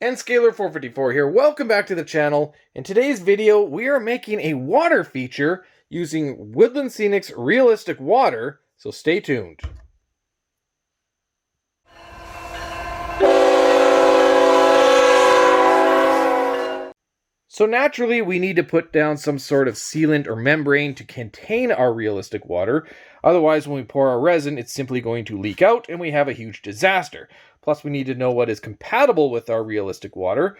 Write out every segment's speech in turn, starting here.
And Scalar454 here. Welcome back to the channel. In today's video, we are making a water feature using Woodland Scenics Realistic Water, so stay tuned. So naturally, we need to put down some sort of sealant or membrane to contain our realistic water. Otherwise, when we pour our resin, it's simply going to leak out and we have a huge disaster. Plus, we need to know what is compatible with our realistic water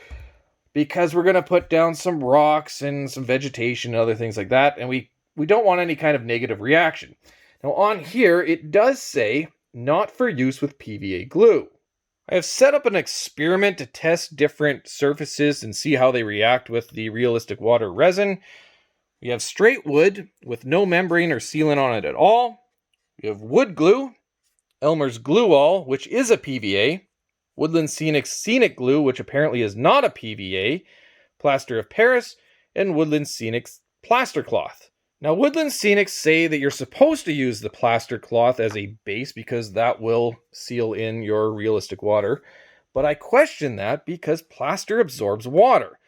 because we're going to put down some rocks and some vegetation and other things like that. And we don't want any kind of negative reaction. Now on here, it does say not for use with PVA glue. I have set up an experiment to test different surfaces and see how they react with the realistic water resin. We have straight wood with no membrane or sealant on it at all. We have wood glue, Elmer's Glue All, which is a PVA, Woodland Scenics Scenic Glue, which apparently is not a PVA, plaster of Paris, and Woodland Scenics plaster cloth. Now, Woodland Scenics say that you're supposed to use the plaster cloth as a base because that will seal in your realistic water, but I question that because plaster absorbs water.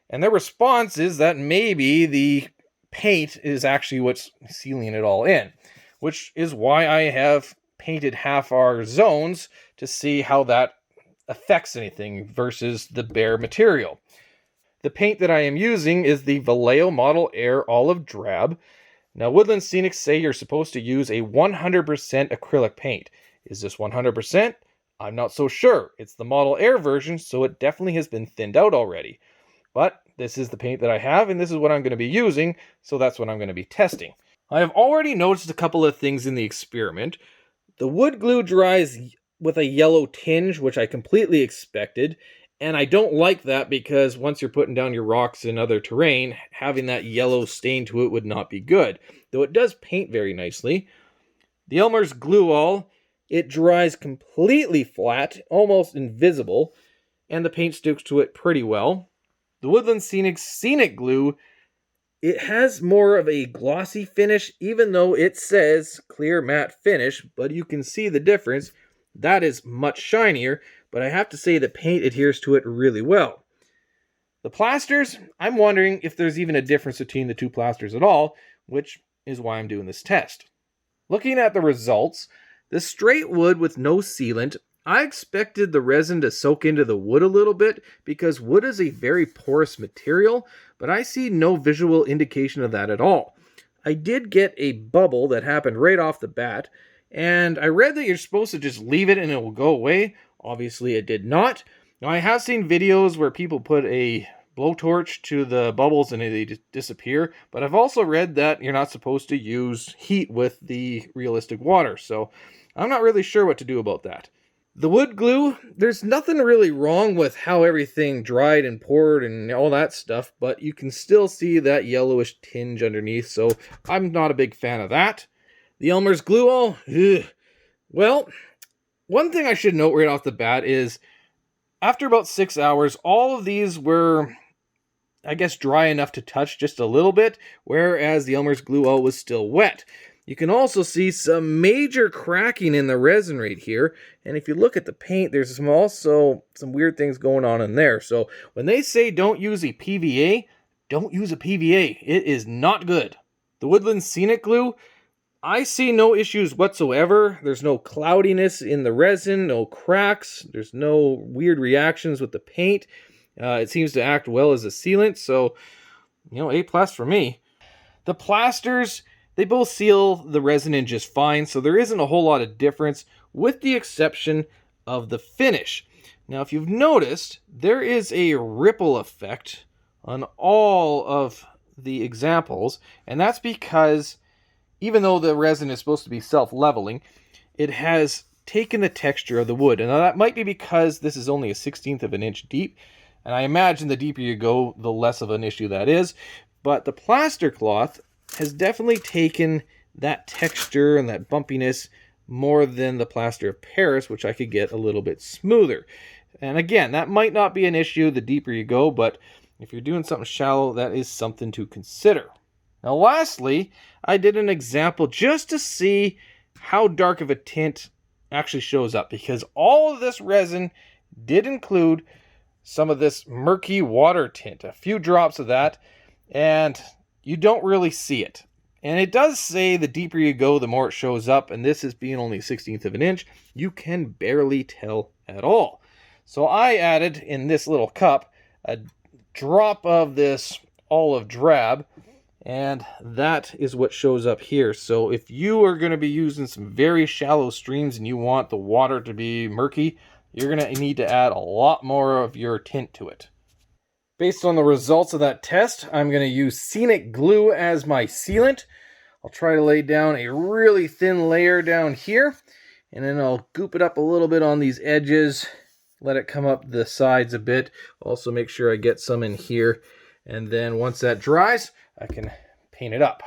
And their response is that maybe the paint is actually what's sealing it all in, which is why I have painted half our zones to see how that affects anything versus the bare material. The paint that I am using is the Vallejo Model Air Olive Drab. Now, Woodland Scenics say you're supposed to use a 100% acrylic paint. Is this 100%? I'm not so sure. It's the Model Air version, so it definitely has been thinned out already. But this is the paint that I have, and this is what I'm going to be using, so that's what I'm going to be testing. I have already noticed a couple of things in the experiment. The wood glue dries with a yellow tinge, which I completely expected. And I don't like that because once you're putting down your rocks in other terrain, having that yellow stain to it would not be good. Though it does paint very nicely. The Elmer's Glue All, it dries completely flat, almost invisible, and the paint sticks to it pretty well. The Woodland Scenics Scenic Glue, it has more of a glossy finish, even though it says clear matte finish, but you can see the difference. That is much shinier, but I have to say the paint adheres to it really well. The plasters, I'm wondering if there's even a difference between the two plasters at all, which is why I'm doing this test. Looking at the results, the straight wood with no sealant, I expected the resin to soak into the wood a little bit because wood is a very porous material, but I see no visual indication of that at all. I did get a bubble that happened right off the bat, and I read that you're supposed to just leave it and it will go away. Obviously, it did not. Now, I have seen videos where people put a blowtorch to the bubbles and they disappear, but I've also read that you're not supposed to use heat with the realistic water, so I'm not really sure what to do about that. The wood glue, there's nothing really wrong with how everything dried and poured and all that stuff, but you can still see that yellowish tinge underneath, so I'm not a big fan of that. The Elmer's Glue All, well, one thing I should note right off the bat is after about 6 hours, all of these were, I guess, dry enough to touch just a little bit, whereas the Elmer's Glue All was still wet. You can also see some major cracking in the resin right here, and if you look at the paint, there's also some weird things going on in there. So when they say don't use a PVA, don't use a PVA. It is not good. The Woodland Scenic Glue, I see no issues whatsoever. There's no cloudiness in the resin, no cracks. There's no weird reactions with the paint. It seems to act well as a sealant, so, A+ for me. The plasters, they both seal the resin in just fine, so there isn't a whole lot of difference, with the exception of the finish. Now, if you've noticed, there is a ripple effect on all of the examples, and that's because even though the resin is supposed to be self-leveling, it has taken the texture of the wood. And now that might be because this is only a 1/16 of an inch deep, and I imagine the deeper you go, the less of an issue that is. But the plaster cloth has definitely taken that texture and that bumpiness more than the plaster of Paris, which I could get a little bit smoother. And again, that might not be an issue the deeper you go, but if you're doing something shallow, that is something to consider. Now lastly, I did an example just to see how dark of a tint actually shows up, because all of this resin did include some of this murky water tint, a few drops of that, and you don't really see it. And it does say the deeper you go, the more it shows up, and this is being only 1/16 of an inch, you can barely tell at all. So I added in this little cup a drop of this olive drab, and that is what shows up here. So if you are going to be using some very shallow streams and you want the water to be murky, you're going to need to add a lot more of your tint to it. Based on the results of that test, I'm going to use scenic glue as my sealant. I'll try to lay down a really thin layer down here, and then I'll goop it up a little bit on these edges, let it come up the sides a bit. Also make sure I get some in here, and then once that dries, I can paint it up.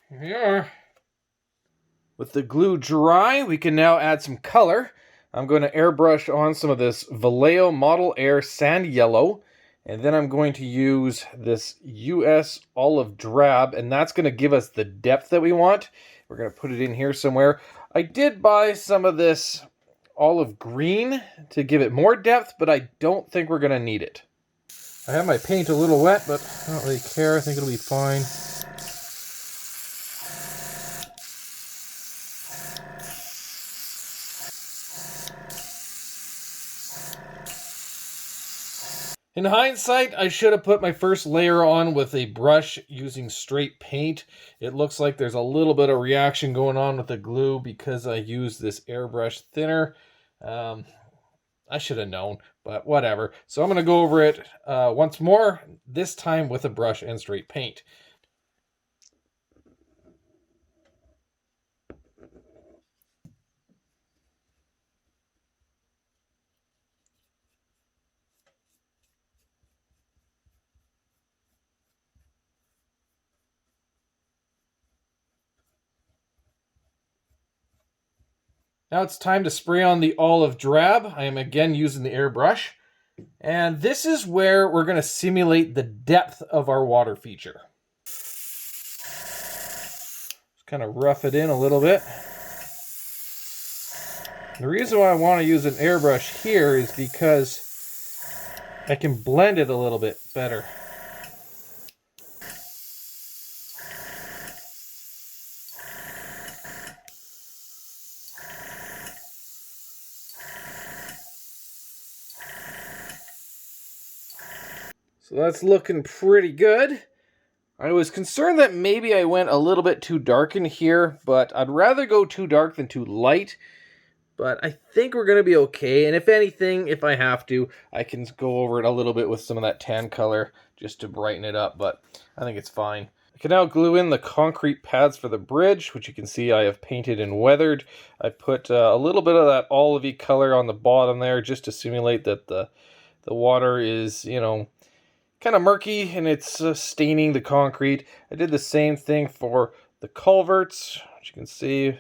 Here we are. With the glue dry, we can now add some color. I'm going to airbrush on some of this Vallejo Model Air Sand Yellow, and then I'm going to use this US Olive Drab, and that's going to give us the depth that we want. We're going to put it in here somewhere. I did buy some of this olive green to give it more depth, but I don't think we're going to need it. I have my paint a little wet, but I don't really care. I think it'll be fine. In hindsight, I should have put my first layer on with a brush using straight paint. It looks like there's a little bit of reaction going on with the glue because I used this airbrush thinner. I should have known, but whatever. So I'm going to go over it once more, this time with a brush and straight paint. Now it's time to spray on the olive drab. I am again using the airbrush. And this is where we're going to simulate the depth of our water feature. Just kind of rough it in a little bit. The reason why I want to use an airbrush here is because I can blend it a little bit better. So that's looking pretty good. I was concerned that maybe I went a little bit too dark in here, but I'd rather go too dark than too light. But I think we're going to be okay. And if anything, if I have to, I can go over it a little bit with some of that tan color just to brighten it up. But I think it's fine. I can now glue in the concrete pads for the bridge, which you can see I have painted and weathered. I put a little bit of that olivey color on the bottom there just to simulate that the water is, you know, kind of murky and it's staining the concrete. I did the same thing for the culverts, which you can see.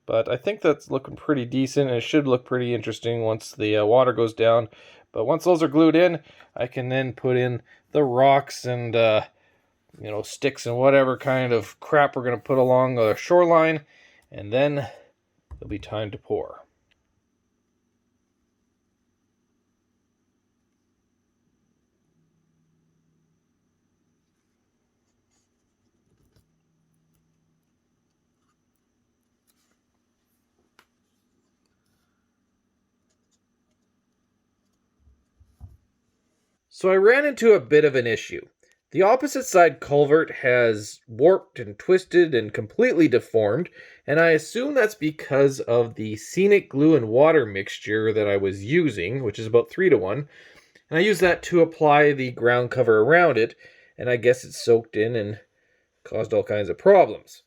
But I think that's looking pretty decent, and it should look pretty interesting once the water goes down. But once those are glued in, I can then put in the rocks and you know, sticks and whatever kind of crap we're going to put along the shoreline, and then it'll be time to pour. So I ran into a bit of an issue. The opposite side culvert has warped and twisted and completely deformed, and I assume that's because of the scenic glue and water mixture that I was using, which is about 3-to-1, and I used that to apply the ground cover around it, and I guess it soaked in and caused all kinds of problems.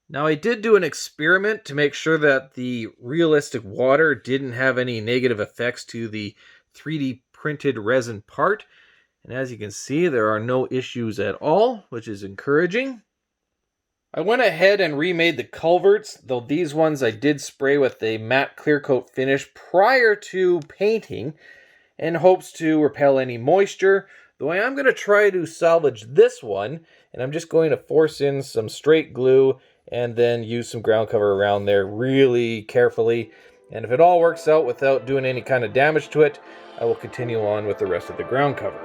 Now I did do an experiment to make sure that the realistic water didn't have any negative effects to the 3D printed resin part, and as you can see, there are no issues at all, which is encouraging. I went ahead and remade the culverts, though these ones I did spray with a matte clear coat finish prior to painting in hopes to repel any moisture. Though I am going to try to salvage this one, and I'm just going to force in some straight glue and then use some ground cover around there really carefully. And if it all works out without doing any kind of damage to it, I will continue on with the rest of the ground cover.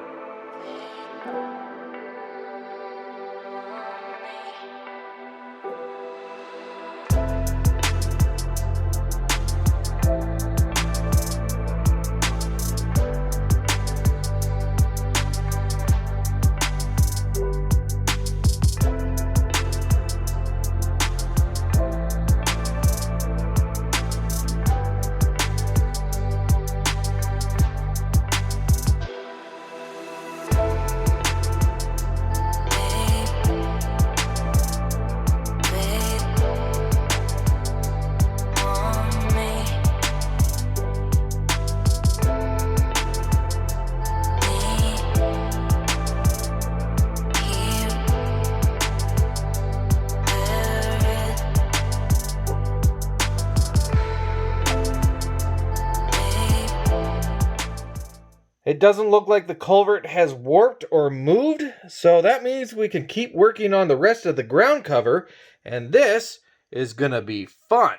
It doesn't look like the culvert has warped or moved, so that means we can keep working on the rest of the ground cover, and this is gonna be fun.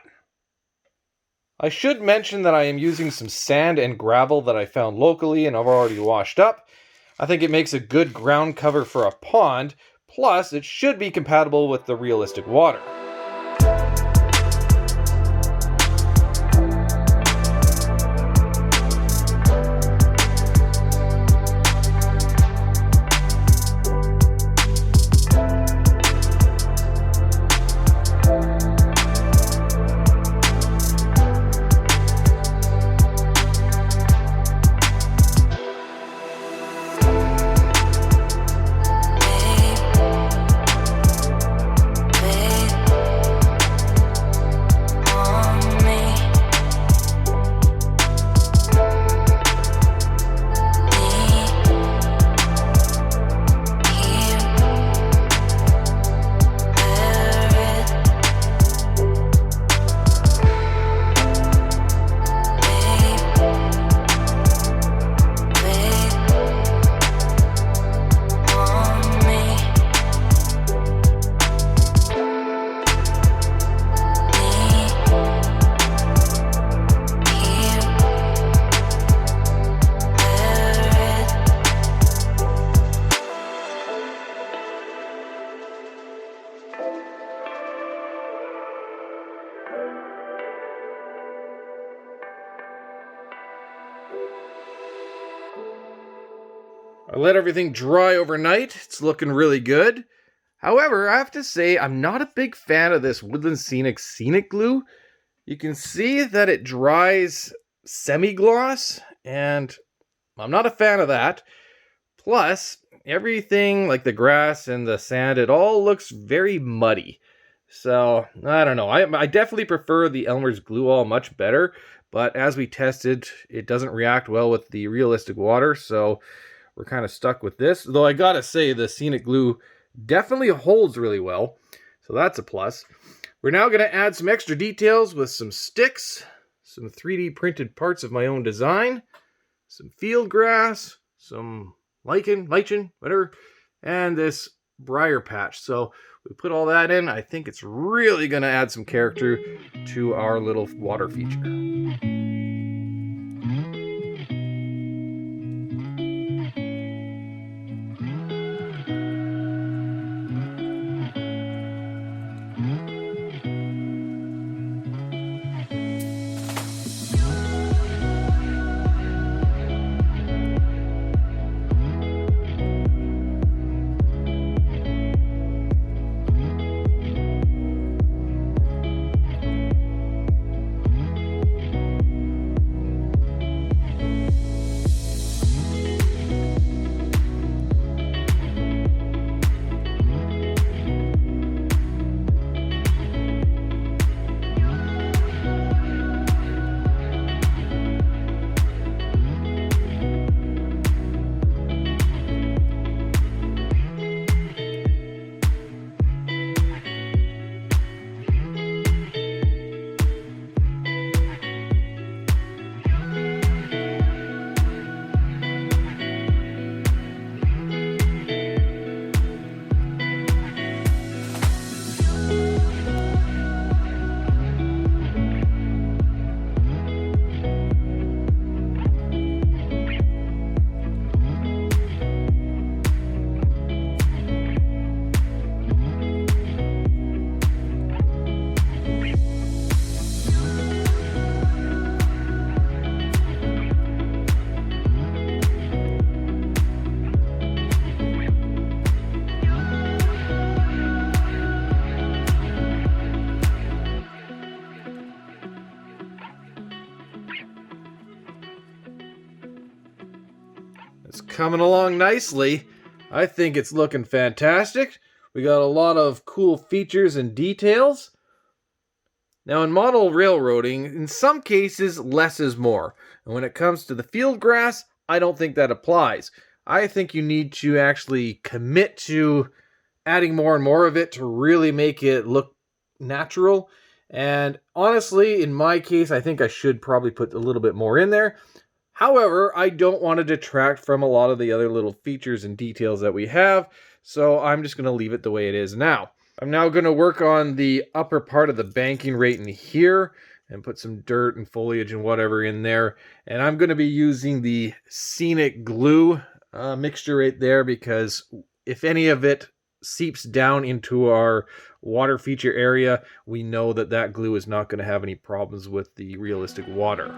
I should mention that I am using some sand and gravel that I found locally and I've already washed up. I think it makes a good ground cover for a pond, plus it should be compatible with the realistic water. I let everything dry overnight. It's looking really good. However, I have to say I'm not a big fan of this Woodland Scenics Scenic Glue. You can see that it dries semi-gloss, and I'm not a fan of that. Plus, everything like the grass and the sand, it all looks very muddy. So, I don't know. I definitely prefer the Elmer's Glue All much better, but as we tested, it doesn't react well with the realistic water, so we're kind of stuck with this. Though I gotta say, the Scenic Glue definitely holds really well, so that's a plus. We're now gonna add some extra details with some sticks, some 3D printed parts of my own design, some field grass, some lichen, whatever, and this briar patch. So we put all that in. I think it's really gonna add some character to our little water feature. It's coming along nicely. I think it's looking fantastic. We got a lot of cool features and details. Now in model railroading, in some cases, less is more. And when it comes to the field grass, I don't think that applies. I think you need to actually commit to adding more and more of it to really make it look natural. And honestly, in my case, I think I should probably put a little bit more in there. However, I don't want to detract from a lot of the other little features and details that we have, so I'm just going to leave it the way it is now. I'm now going to work on the upper part of the banking right in here and put some dirt and foliage and whatever in there. And I'm going to be using the Scenic glue mixture right there, because if any of it seeps down into our water feature area, we know that that glue is not going to have any problems with the realistic water.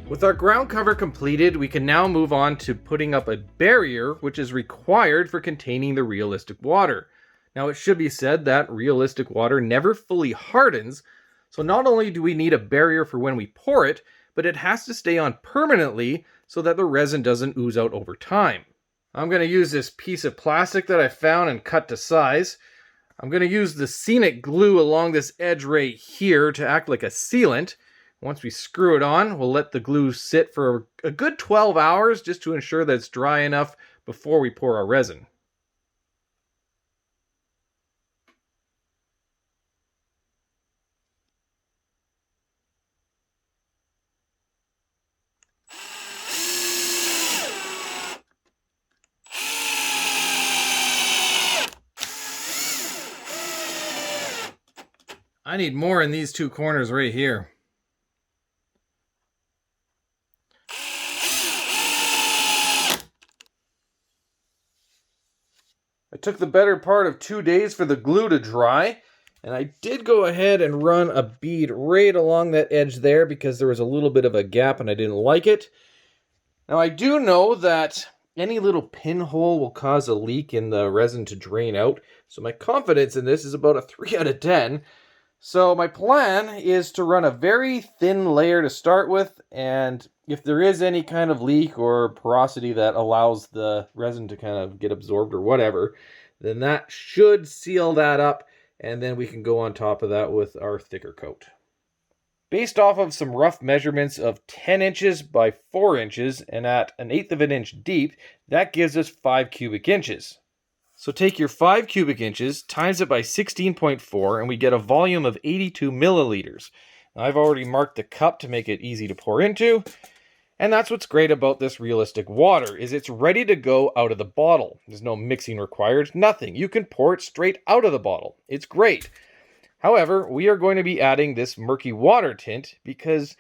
With our ground cover completed, we can now move on to putting up a barrier which is required for containing the realistic water. Now it should be said that realistic water never fully hardens, so not only do we need a barrier for when we pour it, but it has to stay on permanently so that the resin doesn't ooze out over time. I'm going to use this piece of plastic that I found and cut to size. I'm going to use the Scenic glue along this edge right here to act like a sealant. Once we screw it on, we'll let the glue sit for a good 12 hours just to ensure that it's dry enough before we pour our resin. I need more in these two corners right here. It took the better part of 2 days for the glue to dry, and I did go ahead and run a bead right along that edge there because there was a little bit of a gap and I didn't like it. Now I do know that any little pinhole will cause a leak in the resin to drain out, so my confidence in this is about a 3 out of 10. So my plan is to run a very thin layer to start with, and if there is any kind of leak or porosity that allows the resin to kind of get absorbed or whatever, then that should seal that up, and then we can go on top of that with our thicker coat. Based off of some rough measurements of 10 inches by 4 inches and at 1/8 of an inch deep, that gives us 5 cubic inches. So take your 5 cubic inches, times it by 16.4, and we get a volume of 82 milliliters. Now, I've already marked the cup to make it easy to pour into, and that's what's great about this realistic water, is it's ready to go out of the bottle. There's no mixing required, nothing. You can pour it straight out of the bottle. It's great. However, we are going to be adding this murky water tint because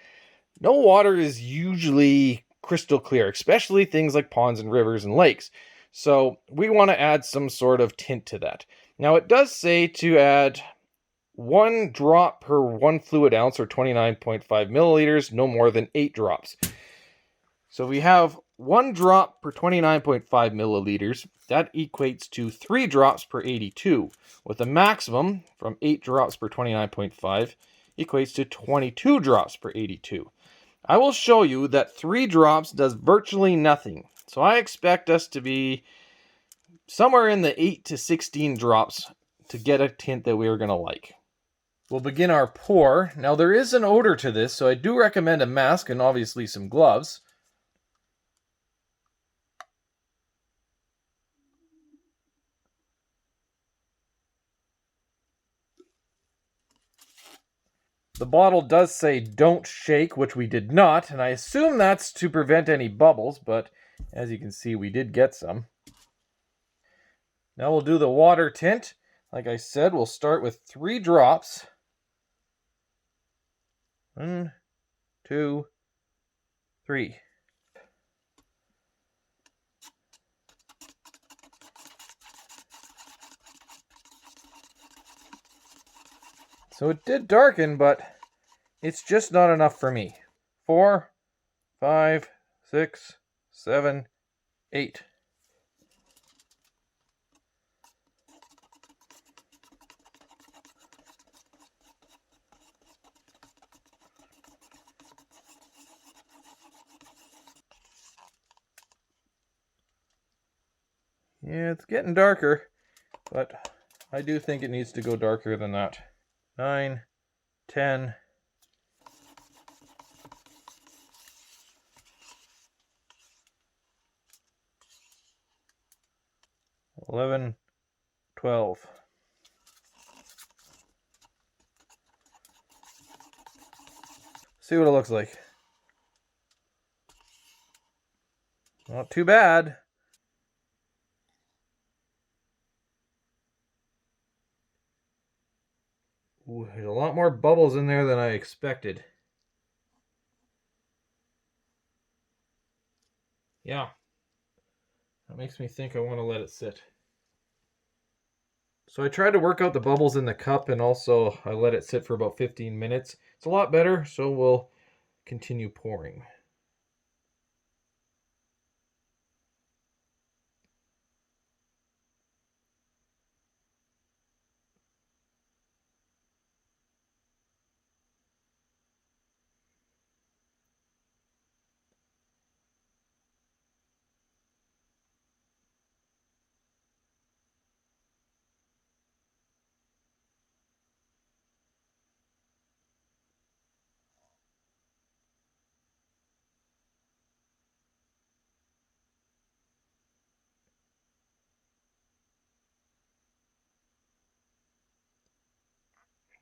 No water is usually crystal clear, especially things like ponds and rivers and lakes. So we want to add some sort of tint to that. Now it does say to add 1 drop per 1 fluid ounce, or 29.5 milliliters, no more than 8 drops. So we have 1 drop per 29.5 milliliters. That equates to 3 drops per 82, with a maximum from 8 drops per 29.5 equates to 22 drops per 82. I will show you that 3 drops does virtually nothing. So I expect us to be somewhere in the 8 to 16 drops to get a tint that we are going to like. We'll begin our pour. Now there is an odor to this, so I do recommend a mask and obviously some gloves. The bottle does say don't shake, which we did not, and I assume that's to prevent any bubbles, but as you can see, we did get some. Now we'll do the water tint. Like I said, we'll start with 3 drops. 1, 2, 3. So it did darken, but it's just not enough for me. 4, 5, 6, 7, 8. Yeah, it's getting darker, but I do think it needs to go darker than that. 9, 10, 11, 12. See what it looks like. Not too bad. Ooh, there's a lot more bubbles in there than I expected. Yeah. That makes me think I want to let it sit. So I tried to work out the bubbles in the cup, and also I let it sit for about 15 minutes. It's a lot better, so we'll continue pouring.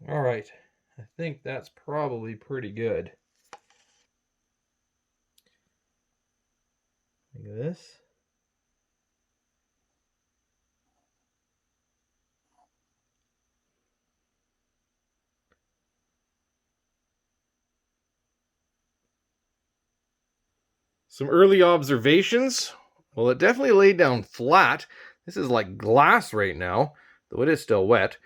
All right, I think that's probably pretty good. Look at this. Some early observations. Well, it definitely laid down flat. This is like glass right now, though it is still wet.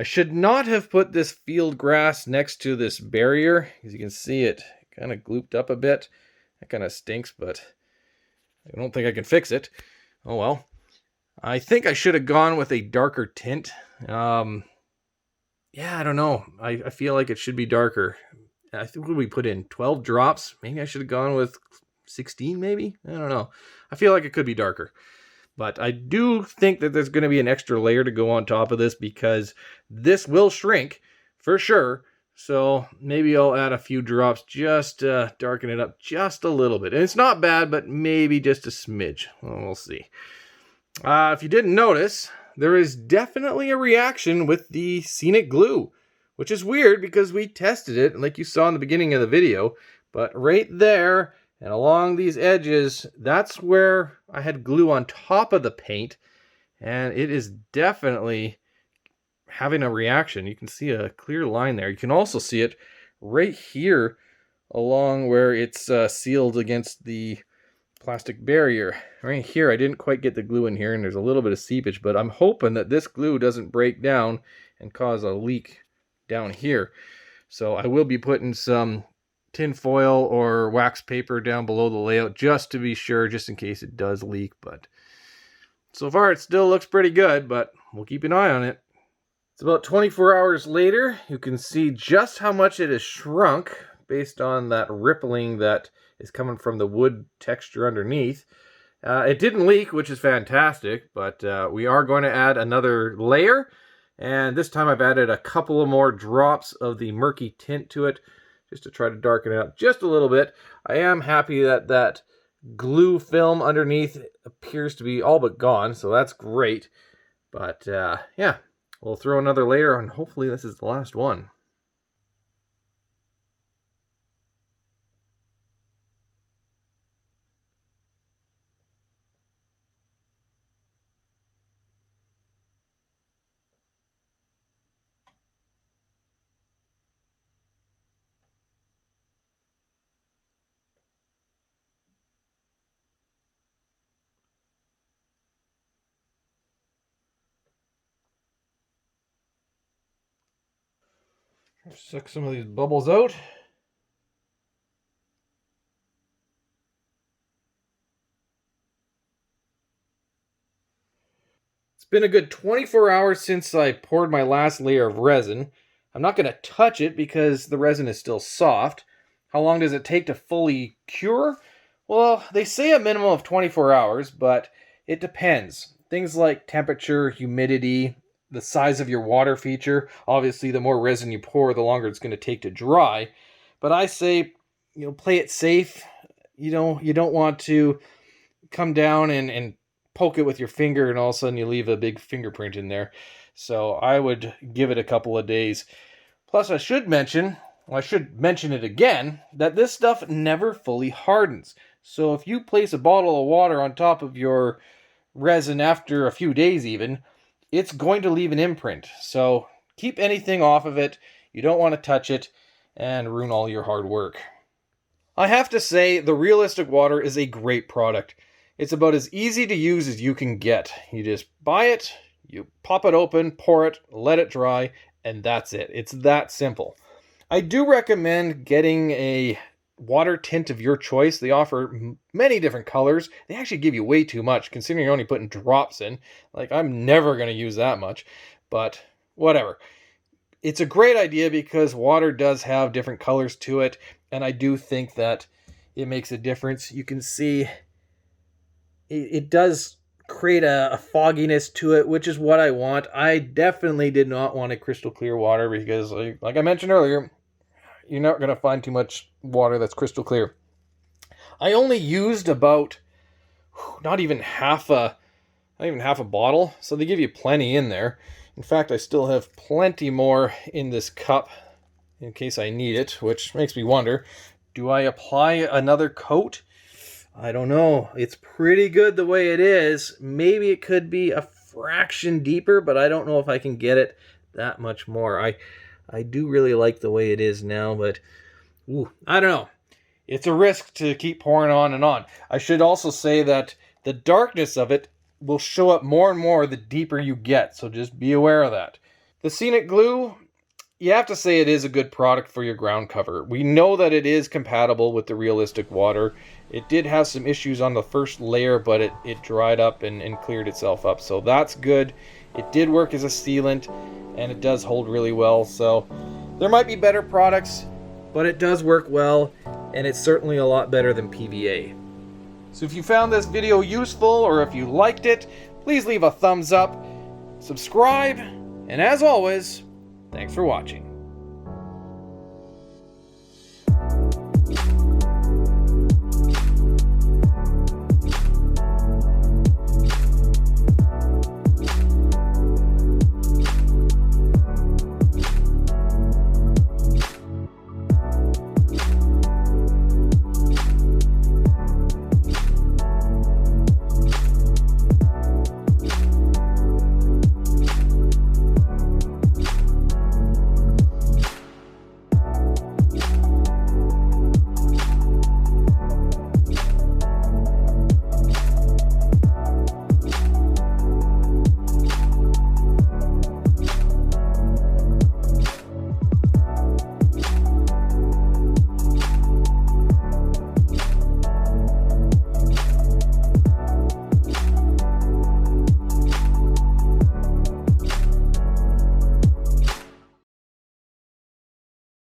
I should not have put this field grass next to this barrier. As you can see, it kind of glooped up a bit. That kind of stinks, but I don't think I can fix it. Oh well. I think I should have gone with a darker tint. Yeah, I don't know. I feel like it should be darker. I think we put in 12 drops. Maybe I should have gone with 16, maybe? I don't know. I feel like it could be darker. But I do think that there's going to be an extra layer to go on top of this, because this will shrink for sure. So maybe I'll add a few drops just to darken it up just a little bit. And it's not bad, but maybe just a smidge. Well, we'll see. If you didn't notice, there is definitely a reaction with the Scenic glue, which is weird because we tested it, like you saw in the beginning of the video. But right there and along these edges, that's where I had glue on top of the paint, and it is definitely having a reaction. You can see a clear line there. You can also see it right here along where it's sealed against the plastic barrier. Right here, I didn't quite get the glue in here, and there's a little bit of seepage, but I'm hoping that this glue doesn't break down and cause a leak down here. So I will be putting some tin foil or wax paper down below the layout just to be sure, just in case it does leak. But so far it still looks pretty good, but we'll keep an eye on it. It's about 24 hours later. You can see just how much it has shrunk based on that rippling that is coming from the wood texture underneath. It didn't leak, which is fantastic, but we are going to add another layer, and this time I've added a couple of more drops of the murky tint to it just to try to darken it up just a little bit. I am happy that that glue film underneath appears to be all but gone, so that's great. But yeah, we'll throw another layer on. Hopefully this is the last one. Suck some of these bubbles out. It's been a good 24 hours since I poured my last layer of resin. I'm not going to touch it because the resin is still soft. How long does it take to fully cure? Well, they say a minimum of 24 hours, but it depends. Things like temperature, humidity, the size of your water feature. Obviously, the more resin you pour, the longer it's going to take to dry. But I say, play it safe. You don't want to come down and poke it with your finger and all of a sudden you leave a big fingerprint in there. So I would give it a couple of days. Plus, I should mention it again, that this stuff never fully hardens. So if you place a bottle of water on top of your resin after a few days even, it's going to leave an imprint. So keep anything off of it. You don't want to touch it and ruin all your hard work. I have to say, the Realistic Water is a great product. It's about as easy to use as you can get. You just buy it, you pop it open, pour it, let it dry, and that's it. It's that simple. I do recommend getting a water tint of your choice. They offer many different colors. They actually give you way too much, considering you're only putting drops in. Like, I'm never going to use that much, but whatever. It's a great idea because water does have different colors to it, and I do think that it makes a difference. You can see it does create a fogginess to it, which is what I want. I definitely did not want a crystal clear water because, like I mentioned earlier, you're not going to find too much water that's crystal clear. I only used about not even half a bottle, so they give you plenty in there. In fact, I still have plenty more in this cup in case I need it, which makes me wonder, do I apply another coat? I don't know. It's pretty good the way it is. Maybe it could be a fraction deeper, but I don't know if I can get it that much more. I do really like the way it is now, but I don't know. It's a risk to keep pouring on and on. I should also say that the darkness of it will show up more and more the deeper you get, so just be aware of that. The Scenic Glue, you have to say it is a good product for your ground cover. We know that it is compatible with the Realistic Water. It did have some issues on the first layer, but it dried up and cleared itself up, so that's good. It did work as a sealant, and it does hold really well, so there might be better products, but it does work well, and it's certainly a lot better than PVA. So if you found this video useful, or if you liked it, please leave a thumbs up, subscribe, and as always, thanks for watching.